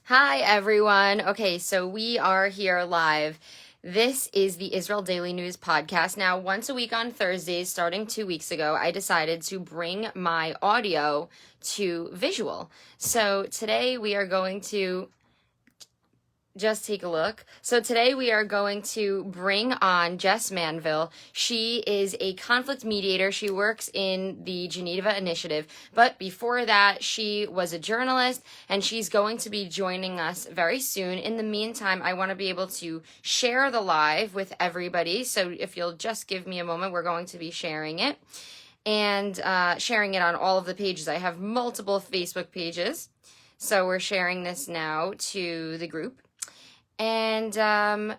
Hi, everyone. Okay, so we are here live. This is the Israel Daily News podcast. Now, once a week on Thursdays, starting 2 weeks ago, I decided to bring my audio to visual. So today we are going to just take a look. So today we are going to bring on Jess Manville. She is a conflict mediator. She works in the Geneva Initiative. But before that, she was a journalist and she's going to be joining us very soon. In the meantime, I want to be able to share the live with everybody. So if you'll just give me a moment, we're going to be sharing it and sharing it on all of the pages. I have multiple Facebook pages. So we're sharing this now to the group. And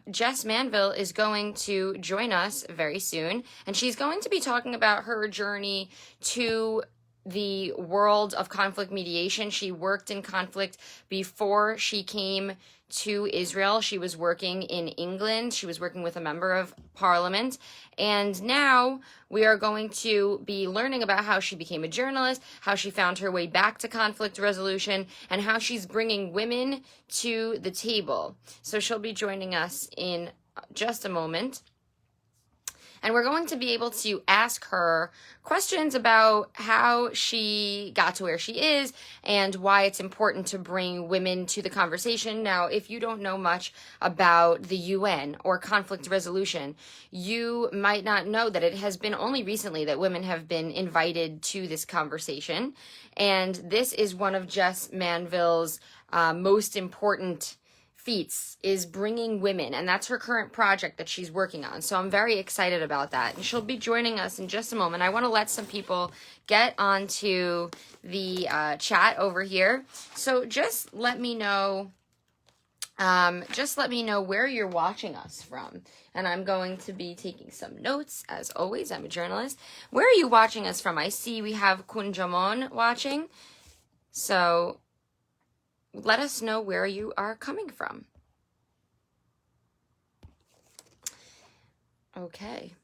Jess Manville is going to join us very soon. And she's going to be talking about her journey to the world of conflict mediation. She worked in conflict before she came to Israel. She was working in England. She was working with a member of parliament. And now we are going to be learning about how she became a journalist, how she found her way back to conflict resolution, and how she's bringing women to the table. So she'll be joining us in just a moment. And we're going to be able to ask her questions about how she got to where she is and why it's important to bring women to the conversation. Now, if you don't know much about the UN or conflict resolution, you might not know that it has been only recently that women have been invited to this conversation. And this is one of Jess Manville's most important feats is bringing women, and that's her current project that she's working on. So I'm very excited about that, and she'll be joining us in just a moment. I want to let some people get onto the chat over here. So just let me know where you're watching us from. And I'm going to be taking some notes. As always, I'm a journalist. Where are you watching us from? I see we have Kunjamon watching. So let us know where you are coming from. Okay.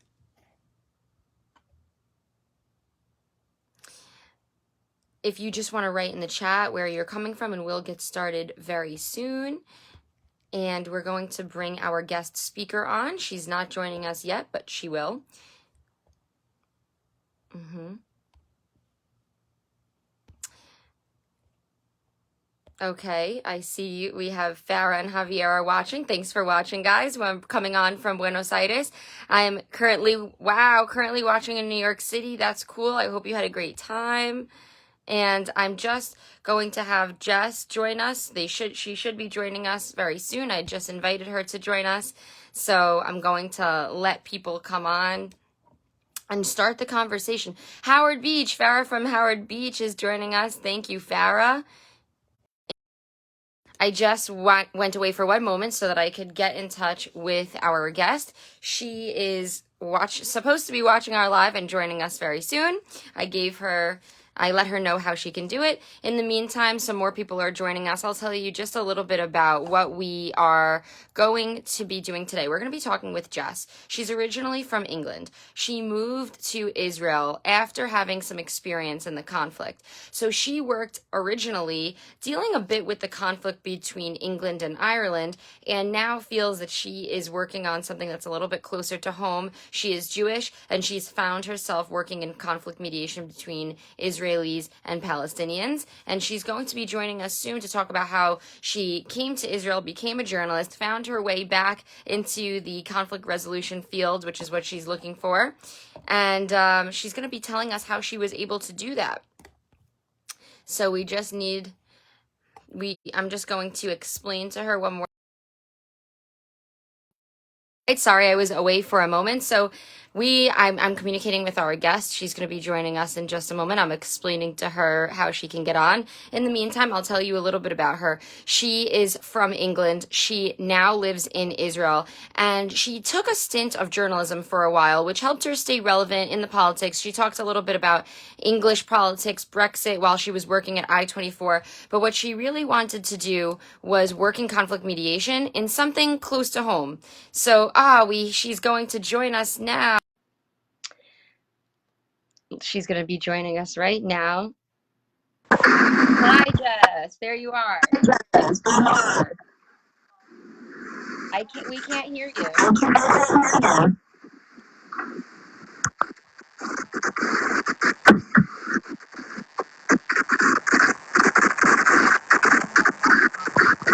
If you just want to write in the chat where you're coming from, and we'll get started very soon. And we're going to bring our guest speaker on. She's not joining us yet, but she will. Okay, I see we have Farah and Javier are watching. Thanks for watching, guys. I'm coming on from Buenos Aires. I'm currently watching in New York City. That's cool. I hope you had a great time. And I'm just going to have Jess join us. She should be joining us very soon. I just invited her to join us. So I'm going to let people come on and start the conversation. Howard Beach, Farah from Howard Beach is joining us. Thank you, Farah. I just went away for one moment so that I could get in touch with our guest. She is supposed to be watching our live and joining us very soon. I let her know how she can do it. In the meantime, some more people are joining us. I'll tell you just a little bit about what we are going to be doing today. We're going to be talking with Jess. She's originally from England. She moved to Israel after having some experience in the conflict. So she worked originally dealing a bit with the conflict between England and Ireland, and now feels that she is working on something that's a little bit closer to home. She is Jewish, and she's found herself working in conflict mediation between Israelis and Palestinians, and she's going to be joining us soon to talk about how she came to Israel, became a journalist, found her way back into the conflict resolution field, which is what she's looking for, and she's going to be telling us how she was able to do that. So I'm just going to explain to her one more. Sorry, I was away for a moment. So I'm communicating with our guest. She's going to be joining us in just a moment. I'm explaining to her how she can get on. In the meantime, I'll tell you a little bit about her. She is from England. She now lives in Israel, and she took a stint of journalism for a while, which helped her stay relevant in the politics. She talked a little bit about English politics, Brexit, while she was working at I-24. But what she really wanted to do was work in conflict mediation in something close to home. So, she's going to join us now. She's going to be joining us right now. Hi, Jess. There you are. We can't hear you.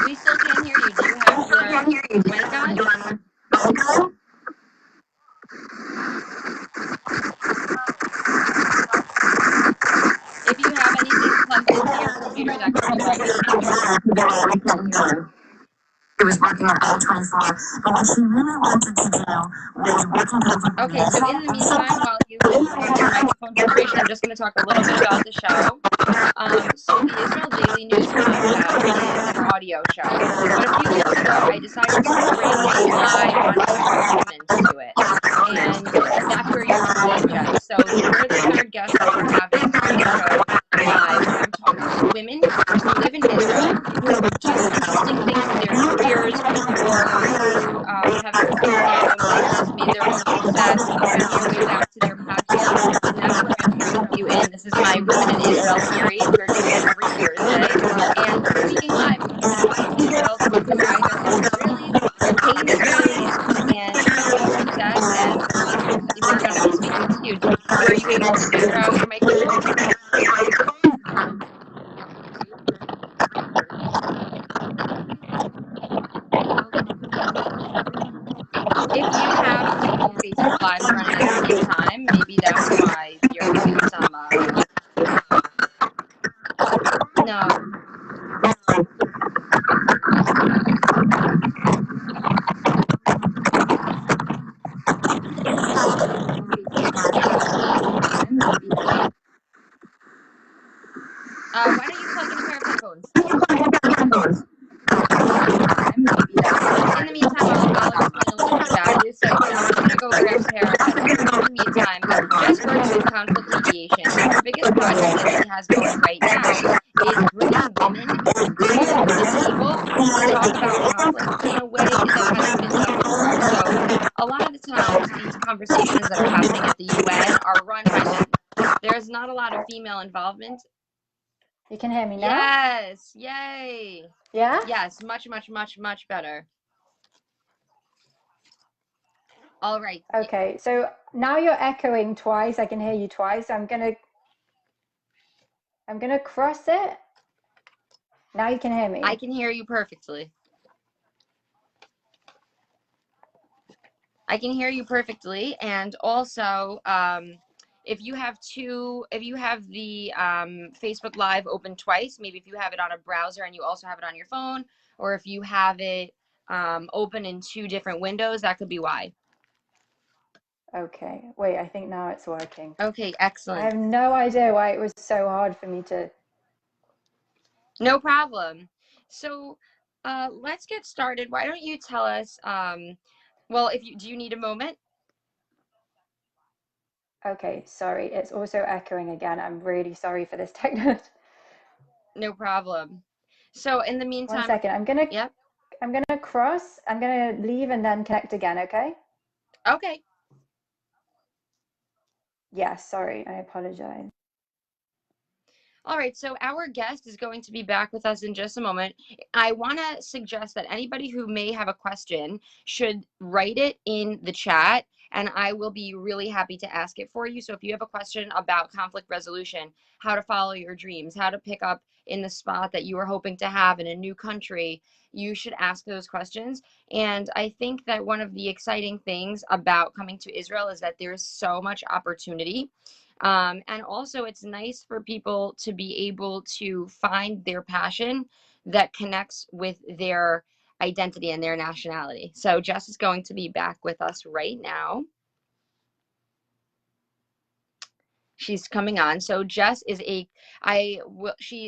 We still can't hear you. Do you have your mic on? If you have anything plugged into your computer, that could be why we can't hear you. It was working on all 24, but what she really wanted to do was working with Okay, so in the meantime, while you get your microphone situation, I'm just going to talk a little bit about the show. So the Israel Daily News podcast is an audio show, but a few weeks ago, I decided to bring a live on-camera element to it, and that's where you're seeing Jess. So you're the third guest that we're having on the show live, and I'm talking to women who live in Israel, who have done interesting things in their careers, or who have, like just made their own success, found their way back to their passion, and that's what I'm bringing you in. This is my Women in Israel series. We're doing it every Thursday, and we're speaking live with people in Israel who either have really paved the way and achieved success, and we're going to be speaking to you. Were you able to figure out your microphone? If you have multiple Facebook Lives running at the same time, maybe that's why you're having some, no. Why don't you plug in a pair of headphones? In the meantime, I'll explain a little bit about you. So I'm just going to go grab a pair of headphones. In the meantime, Jess works with conflict mediation, and her biggest project that she has going right now is bringing women to the table to talk about conflict in a way that hasn't been done before. So a lot of the times, these conversations that are happening at the UN are run by men. There's not a lot of female involvement. You can hear me now? Yes. Yay. Yeah? Yes. Much, much, much, much better. All right. Okay, so now you're echoing twice. I can hear you twice. I'm gonna cross it. Now you can hear me. I can hear you perfectly. I can hear you perfectly. And also, if you have the Facebook Live open twice, maybe if you have it on a browser and you also have it on your phone, or if you have it open in two different windows, that could be why. Okay, wait, I think now it's working. Okay, excellent. I have no idea why it was so hard for me to... No problem. So let's get started. Why don't you tell us, well, do you need a moment? Okay, sorry, it's also echoing again. I'm really sorry for this technical. No problem. So in the meantime, 1 second, I'm gonna cross, I'm gonna leave and then connect again, okay? Okay. Yeah, sorry, I apologize. All right, so our guest is going to be back with us in just a moment. I want to suggest that anybody who may have a question should write it in the chat, and I will be really happy to ask it for you. So if you have a question about conflict resolution, how to follow your dreams, how to pick up in the spot that you were hoping to have in a new country, you should ask those questions. And I think that one of the exciting things about coming to Israel is that there's so much opportunity. And also, it's nice for people to be able to find their passion that connects with their identity and their nationality. So Jess is going to be back with us right now. She's coming on. So Jess is she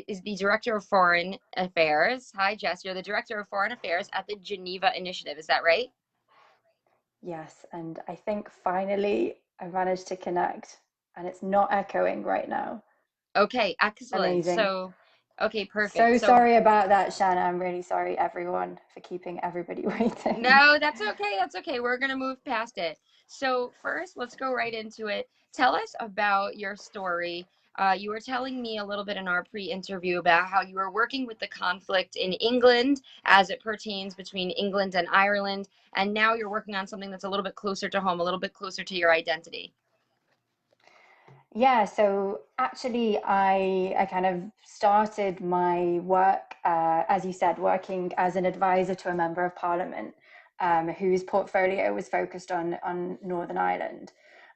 is the Director of Foreign Affairs. Hi, Jess. You're the Director of Foreign Affairs at the Geneva Initiative. Is that right? Yes, and I think finally I managed to connect, and it's not echoing right now. Okay, excellent. Amazing. So, okay, perfect. So sorry about that, Shanna. I'm really sorry, everyone, for keeping everybody waiting. No, that's okay. That's okay. We're going to move past it. So first, let's go right into it. Tell us about your story. You were telling me a little bit in our pre-interview about how you were working with the conflict in England as it pertains between England and Ireland, and now you're working on something that's a little bit closer to home, a little bit closer to your identity. Yeah, so actually, I kind of started my work, as you said, working as an advisor to a member of parliament whose portfolio was focused on Northern Ireland.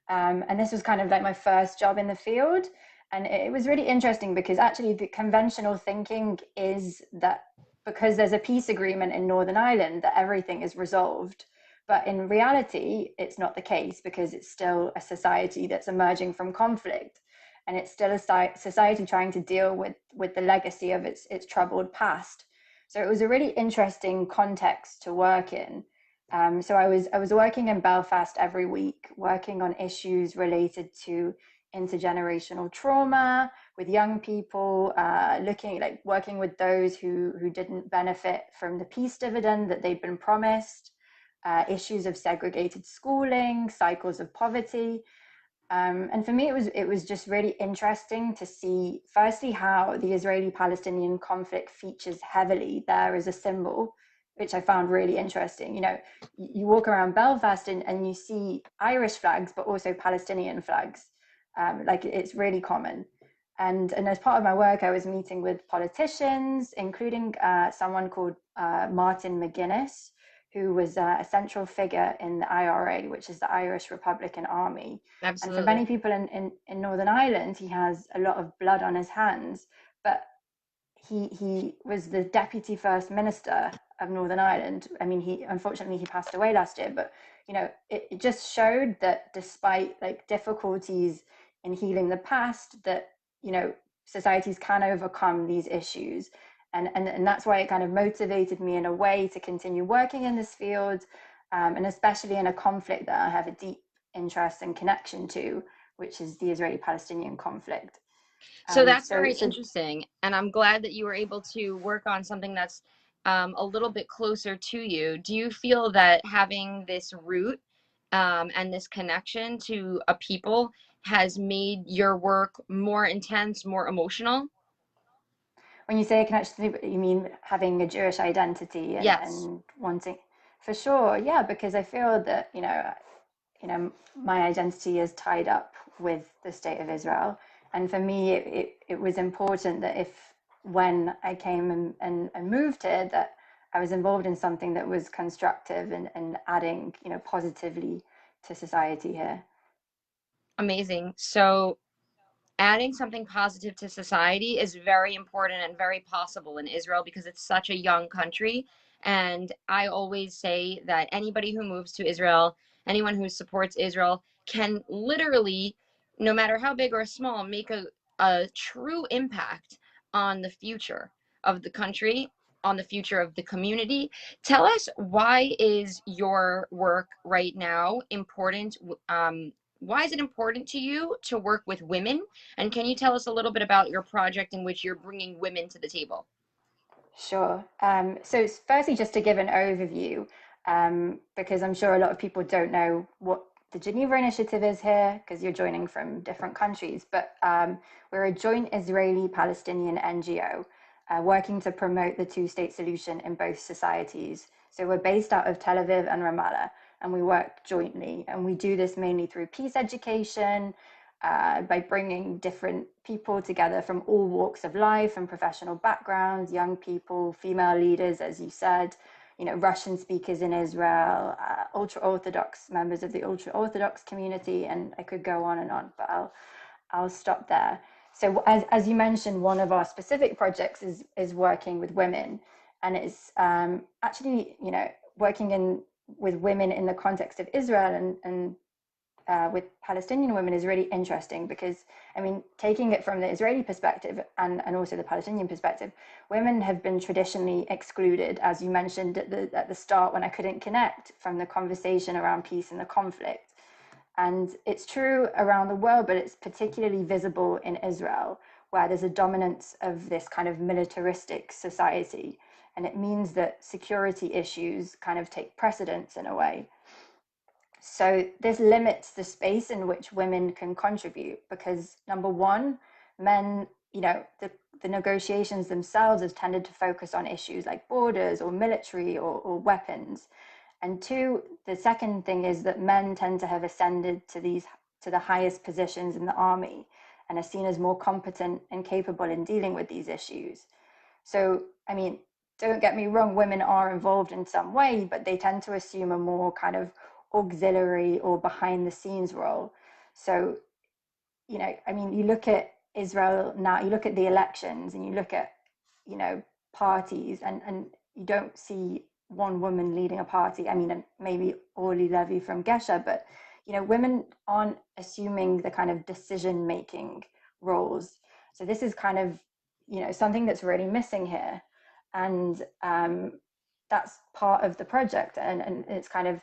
And this was kind of like my first job in the field. And it was really interesting because actually the conventional thinking is that because there's a peace agreement in Northern Ireland, that everything is resolved. But in reality, it's not the case because it's still a society that's emerging from conflict. And it's still a society trying to deal with the legacy of its troubled past. So it was a really interesting context to work in. So I was working in Belfast every week, working on issues related to intergenerational trauma with young people, looking like working with those who didn't benefit from the peace dividend that they'd been promised, issues of segregated schooling, cycles of poverty. And for me, it was just really interesting to see, firstly, how the Israeli-Palestinian conflict features heavily there as a symbol, which I found really interesting. You walk around Belfast and you see Irish flags, but also Palestinian flags. Like it's really common. And as part of my work, I was meeting with politicians, including someone called Martin McGuinness, who was a central figure in the IRA, which is the Irish Republican Army. And for Absolutely. many people in Northern Ireland, he has a lot of blood on his hands. But he was the deputy first minister of Northern Ireland. I mean, he passed away last year, but it just showed that despite like difficulties in healing the past, that societies can overcome these issues. And that's why it kind of motivated me in a way to continue working in this field, and especially in a conflict that I have a deep interest and connection to, which is the Israeli-Palestinian conflict. So that's So very so interesting. And I'm glad that you were able to work on something that's a little bit closer to you. Do you feel that having this root and this connection to a people has made your work more intense, more emotional? when you say a connection to, you mean having a Jewish identity and Yes. and wanting, for sure, yeah, because I feel that my identity is tied up with the state of Israel, and for me, it was important that if when I came and moved here, that I was involved in something that was constructive and adding, positively to society here. Amazing. So adding something positive to society is very important and very possible in Israel because it's such a young country. And I always say that anybody who moves to Israel, anyone who supports Israel, can literally, no matter how big or small, make a true impact on the future of the country, on the future of the community. Tell us, why is your work right now important? Why is it important to you to work with women? And can you tell us a little bit about your project in which you're bringing women to the table? Sure. So firstly, just to give an overview, because I'm sure a lot of people don't know what the Geneva Initiative is here, because you're joining from different countries. But we're a joint Israeli-Palestinian NGO working to promote the two-state solution in both societies. So we're based out of Tel Aviv and Ramallah, and we work jointly. And we do this mainly through peace education, by bringing different people together from all walks of life and professional backgrounds, young people, female leaders, as you said, Russian speakers in Israel, ultra Orthodox members of the ultra Orthodox community, and I could go on and on, but I'll stop there. So as you mentioned, one of our specific projects is working with women, and it's actually working with women in the context of Israel and with Palestinian women is really interesting because, I mean, taking it from the Israeli perspective and also the Palestinian perspective, women have been traditionally excluded, as you mentioned at the start when I couldn't connect, from the conversation around peace and the conflict. And it's true around the world, but it's particularly visible in Israel, where there's a dominance of this kind of militaristic society. And it means that security issues kind of take precedence in a way. So this limits the space in which women can contribute because, number one, men, the negotiations themselves have tended to focus on issues like borders or military or weapons. And two, the second thing is that men tend to have ascended to the highest positions in the army and are seen as more competent and capable in dealing with these issues. So, I mean, don't get me wrong, women are involved in some way, but they tend to assume a more kind of auxiliary or behind the scenes role. So, I mean, you look at Israel now, you look at the elections and you look at, parties, and you don't see one woman leading a party. I mean, maybe Orly Levy from Gesher, but, women aren't assuming the kind of decision making roles. So this is kind of, something that's really missing here. And that's part of the project. And it's kind of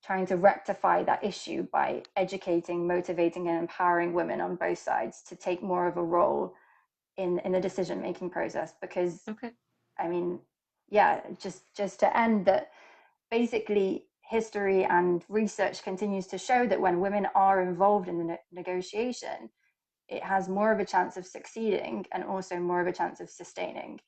trying to rectify that issue by educating, motivating, and empowering women on both sides to take more of a role in the decision making process. Because, I mean, yeah, just to end that, basically history and research continues to show that when women are involved in the negotiation, it has more of a chance of succeeding and also more of a chance of sustaining.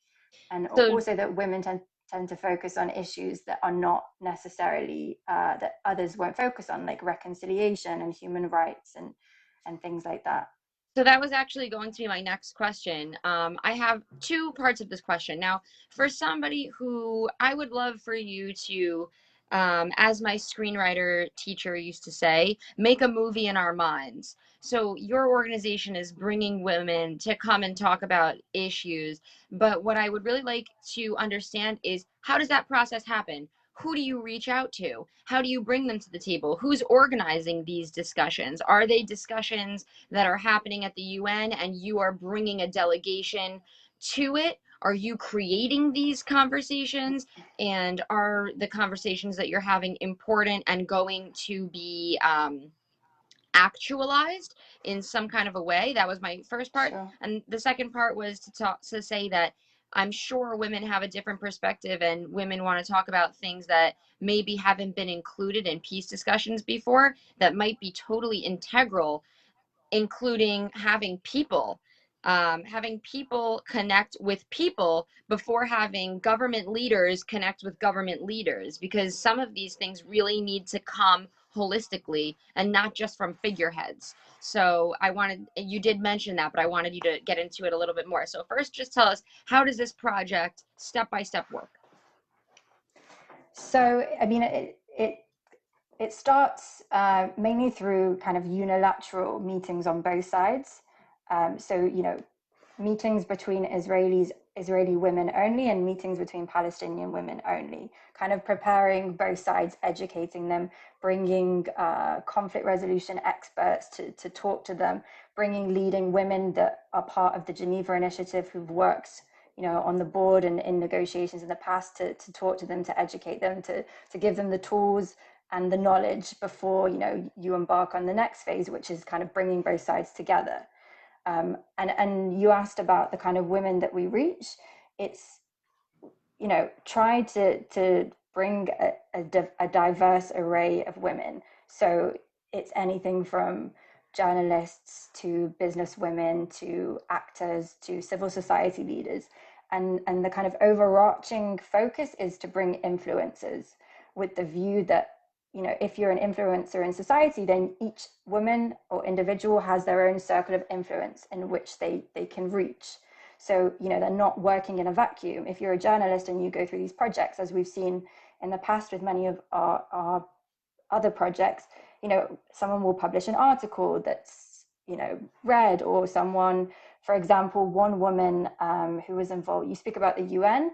And also that women tend to focus on issues that are not necessarily that others won't focus on, like reconciliation and human rights and things like that. So that was actually going to be my next question. I have two parts of this question. Now, for somebody who I would love for you to, as my screenwriter teacher used to say, make a movie in our minds. So your organization is bringing women to come and talk about issues. But what I would really like to understand is, how does that process happen? Who do you reach out to? How do you bring them to the table? Who's organizing these discussions? Are they discussions that are happening at the UN and you are bringing a delegation to it? Are you creating these conversations? And are the conversations that you're having important and going to be actualized in some kind of a way? That was my first part. Sure. And the second part was to say that I'm sure women have a different perspective and women want to talk about things that maybe haven't been included in peace discussions before that might be totally integral, including having people connect with people before having government leaders connect with government leaders, because some of these things really need to come holistically and not just from figureheads. So you did mention that, but I wanted you to get into it a little bit more. So first, just tell us, how does this project step by step work? So, I mean, it starts mainly through kind of unilateral meetings on both sides. So, meetings between Israeli women only, and meetings between Palestinian women only, kind of preparing both sides, educating them, bringing conflict resolution experts to talk to them, bringing leading women that are part of the Geneva Initiative who've worked on the board and in negotiations in the past, to talk to them, to educate them, to give them the tools and the knowledge before you embark on the next phase, which is kind of bringing both sides together. And you asked about the kind of women that we reach. It's try to bring a diverse array of women. So it's anything from journalists to business women to actors to civil society leaders, and the kind of overarching focus is to bring influencers, with the view that if you're an influencer in society, then each woman or individual has their own circle of influence in which they can reach. So, they're not working in a vacuum. If you're a journalist and you go through these projects, as we've seen in the past with many of our other projects, someone will publish an article that's, read, or someone, for example, one woman who was involved, you speak about the UN.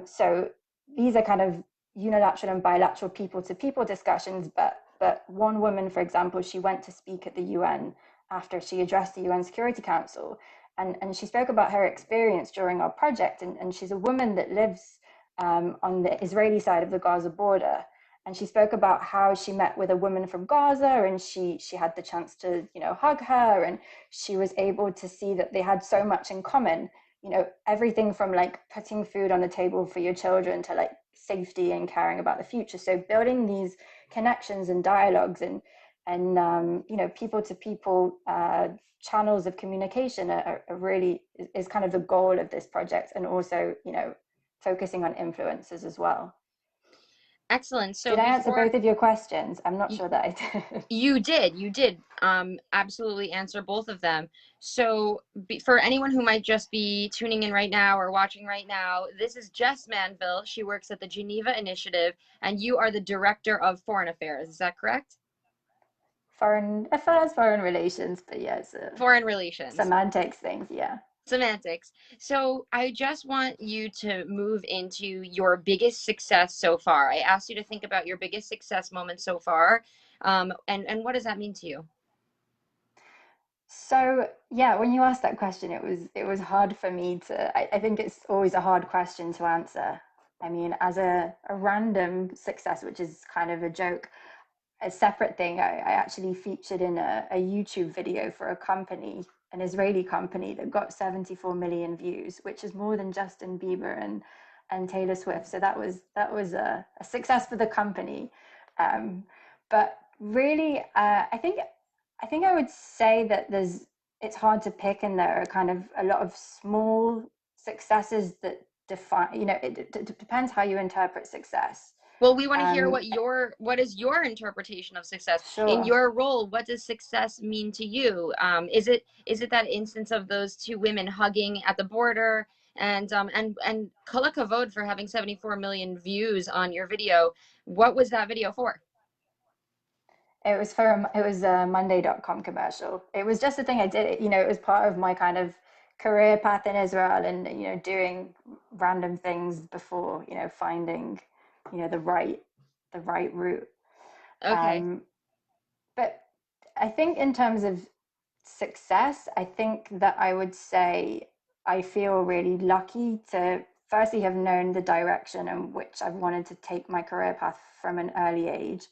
So these are kind of unilateral and bilateral people-to-people discussions, but one woman, for example, she went to speak at the UN after she addressed the UN Security Council, and she spoke about her experience during our project, and she's a woman that lives on the Israeli side of the Gaza border, and she spoke about how she met with a woman from Gaza, and she had the chance to hug her, and she was able to see that they had so much in common, everything from like putting food on the table for your children to like safety and caring about the future. So building these connections and dialogues, and and people to people channels of communication are really is kind of the goal of this project, and also focusing on influencers as well. Excellent. So Did I answer before both of your questions? I'm not y- sure that I did. you did absolutely answer both of them. So for anyone who might just be tuning in right now or watching right now, this is Jess Manville. She works at the Geneva Initiative, and you are the director of foreign affairs. Is that correct? Foreign relations, but yeah, it's Foreign relations. semantics things, yeah. Semantics. So I just want you to move into your biggest success so far. I asked you to think about your biggest success moment so far. And what does that mean to you? So yeah, when you asked that question, it was hard for me to. I think it's always a hard question to answer. I mean, as a random success, which is kind of a joke, a separate thing, I actually featured in a YouTube video for a company, an Israeli company that got 74 million views, which is more than Justin Bieber and Taylor Swift. So that was a success for the company. But really, I think I would say that it's hard to pick, and there are kind of a lot of small successes that define. It depends how you interpret success. Well, we want to hear Um, what is your interpretation of success in sure. your role? What does success mean to you? Is it that instance of those two women hugging at the border? And kol hakavod for having 74 million views on your video. What was that video for? It was a Monday.com commercial. It was just a thing I did. It was part of my kind of career path in Israel, and doing random things before finding the right route. Okay. Um, but I think in terms of success, I think that I would say I feel really lucky to firstly have known the direction in which I've wanted to take my career path from an early age,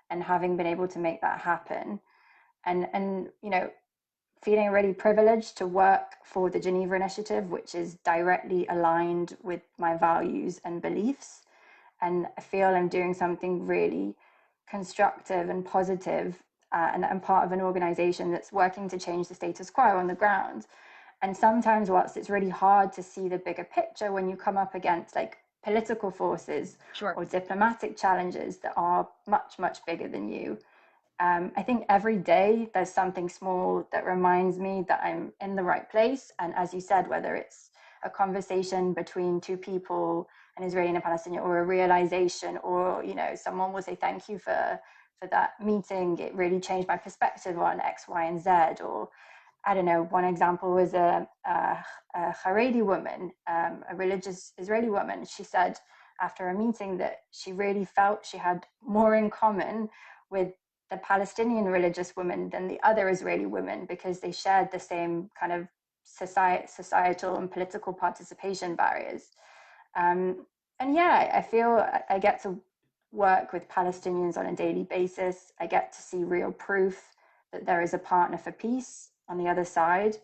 and having been able to make that happen, and feeling really privileged to work for the Geneva Initiative, which is directly aligned with my values and beliefs. And I feel I'm doing something really constructive and positive, and part of an organization that's working to change the status quo on the ground. And sometimes, whilst it's really hard to see the bigger picture when you come up against like political forces Sure. or diplomatic challenges that are much, much bigger than you, I think every day there's something small that reminds me that I'm in the right place. And as you said, whether it's a conversation between two people, an Israeli and a Palestinian, or a realization, or someone will say thank you for that meeting. It really changed my perspective on X, Y, and Z. Or I don't know. One example was a Haredi woman, a religious Israeli woman. She said after a meeting that she really felt she had more in common with the Palestinian religious women than the other Israeli women, because they shared the same kind of societal and political participation barriers. And yeah, I feel I get to work with Palestinians on a daily basis. I get to see real proof that there is a partner for peace on the other side.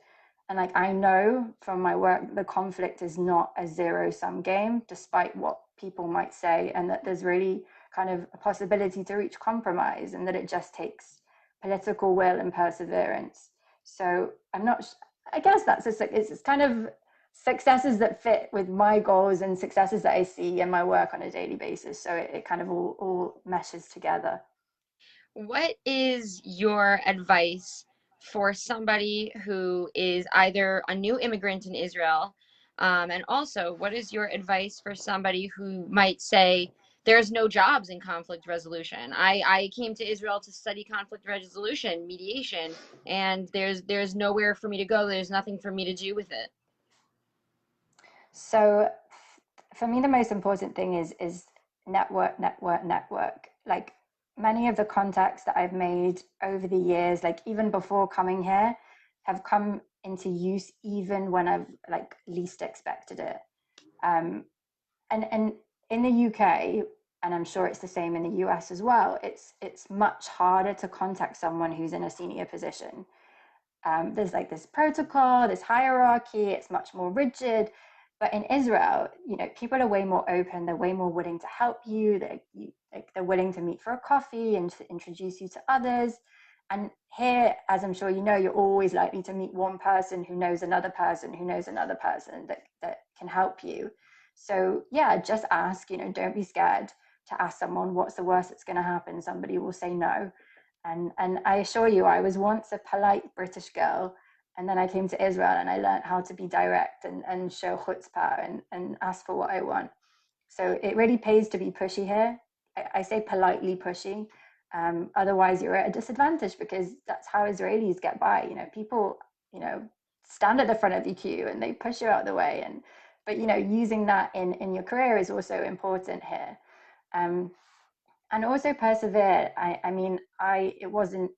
And like I know from my work, the conflict is not a zero-sum game, despite what people might say, and that there's really kind of a possibility to reach compromise, and that it just takes political will and perseverance. So I'm not. I guess it's kind of successes that fit with my goals and successes that I see in my work on a daily basis. So it kind of all meshes together. What is your advice for somebody who is either a new immigrant in Israel? And also, what is your advice for somebody who might say, there's no jobs in conflict resolution? I came to Israel to study conflict resolution, mediation, and there's nowhere for me to go. There's nothing for me to do with it. So for me, the most important thing is network, network, network. Like many of the contacts that I've made over the years, like even before coming here, have come into use even when I've like least expected it. Um, and in the UK, and I'm sure it's the same in the US as well, it's much harder to contact someone who's in a senior position. There's like this protocol, this hierarchy, it's much more rigid. But in Israel, people are way more open. They're way more willing to help you. They're willing to meet for a coffee and to introduce you to others. And here, as I'm sure you know, you're always likely to meet one person who knows another person who knows another person that can help you. So yeah, just ask, don't be scared to ask someone what's the worst that's going to happen. Somebody will say no. And I assure you, I was once a polite British girl, and then I came to Israel and I learned how to be direct and show chutzpah and ask for what I want. So it really pays to be pushy here. I say politely pushy. Otherwise, you're at a disadvantage because that's how Israelis get by. People, stand at the front of your queue and they push you out of the way. But using that in your career is also important here. And also persevere. I mean, it wasn't,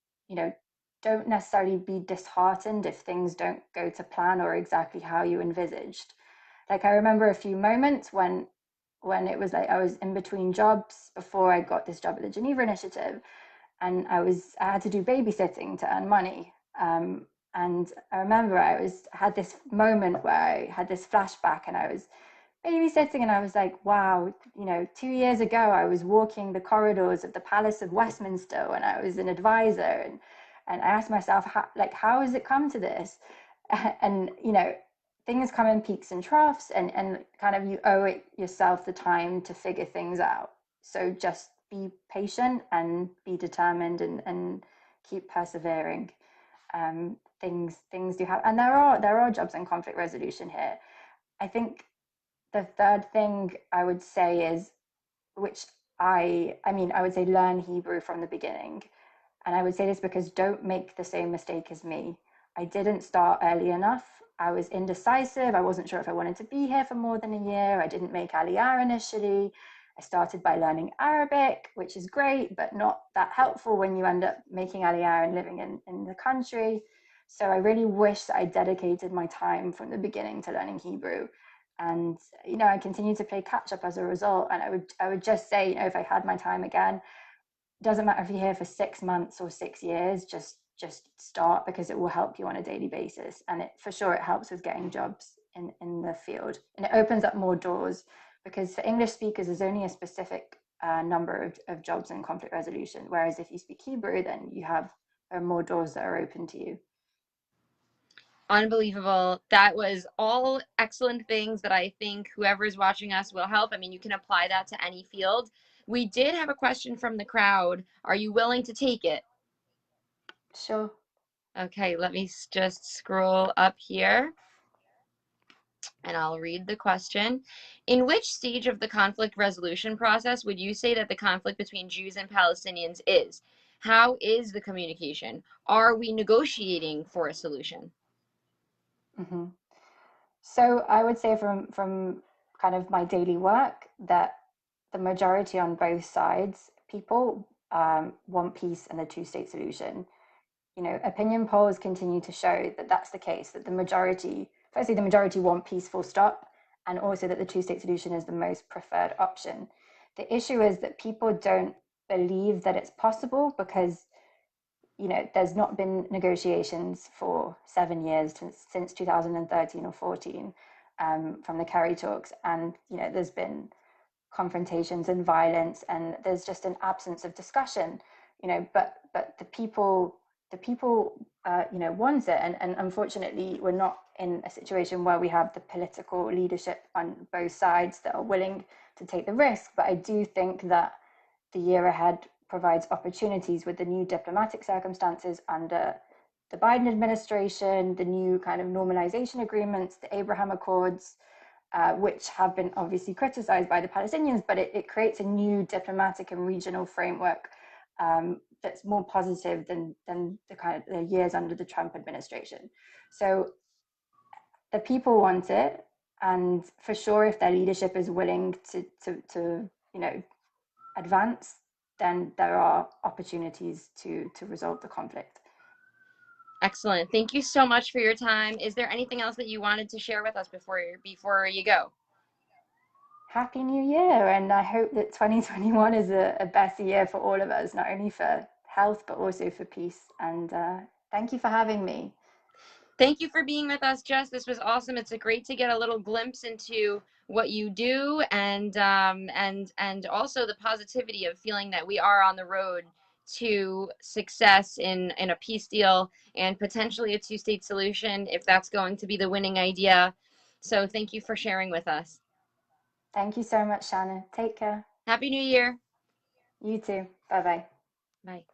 don't necessarily be disheartened if things don't go to plan or exactly how you envisaged. Like I remember a few moments when it was like I was in between jobs before I got this job at the Geneva Initiative, and I had to do babysitting to earn money. And I remember I had this moment where I had this flashback, and I was babysitting, and I was like, wow, 2 years ago I was walking the corridors of the Palace of Westminster when I was an advisor, and I asked myself, how has it come to this? And things come in peaks and troughs, and kind of you owe it yourself the time to figure things out. So just be patient and be determined and keep persevering. Things do happen, and there are jobs in conflict resolution here. I think the third thing I would say is, which I would say learn Hebrew from the beginning. And I would say this because don't make the same mistake as me. I didn't start early enough. I was indecisive. I wasn't sure if I wanted to be here for more than a year. I didn't make Aliyah initially. I started by learning Arabic, which is great, but not that helpful when you end up making Aliyah and living in the country. So I really wish that I dedicated my time from the beginning to learning Hebrew. And I continue to play catch up as a result. And I would just say, if I had my time again, doesn't matter if you're here for 6 months or 6 years, just start, because it will help you on a daily basis. And for sure it helps with getting jobs in the field, and it opens up more doors, because for English speakers there's only a specific number of jobs in conflict resolution, whereas if you speak Hebrew, then you have more doors that are open to you. Unbelievable. That was all excellent things that I think whoever's watching us will help. I mean, you can apply that to any field. We did have a question from the crowd. Are you willing to take it? Sure. Okay, let me just scroll up here and I'll read the question. In which stage of the conflict resolution process would you say that the conflict between Jews and Palestinians is? How is the communication? Are we negotiating for a solution? Mm-hmm. So I would say from kind of my daily work that the majority on both sides, people want peace and a two-state solution. Opinion polls continue to show that that's the case, that the majority want peace full stop, and also that the two-state solution is the most preferred option. The issue is that people don't believe that it's possible because there's not been negotiations for 7 years since 2013 or 14 from the Kerry talks, and there's been confrontations and violence, and there's just an absence of discussion. But the people want it, and unfortunately we're not in a situation where we have the political leadership on both sides that are willing to take the risk. But I do think that the year ahead provides opportunities with the new diplomatic circumstances under the Biden administration, the new kind of normalization agreements, the Abraham Accords, which have been obviously criticized by the Palestinians, but it creates a new diplomatic and regional framework that's more positive than the kind of the years under the Trump administration. So the people want it, and for sure, if their leadership is willing to advance, then there are opportunities to resolve the conflict. Excellent. Thank you so much for your time. Is there anything else that you wanted to share with us before you go? Happy New Year, and I hope that 2021 is a better year for all of us, not only for health but also for peace. And thank you for having me. Thank you for being with us, Jess. This was awesome. It's great to get a little glimpse into what you do, and also the positivity of feeling that we are on the road to success in a peace deal and potentially a two-state solution if that's going to be the winning idea. So thank you for sharing with us. Thank you so much, Shannon. Take care. Happy New Year. You too. Bye bye. Bye.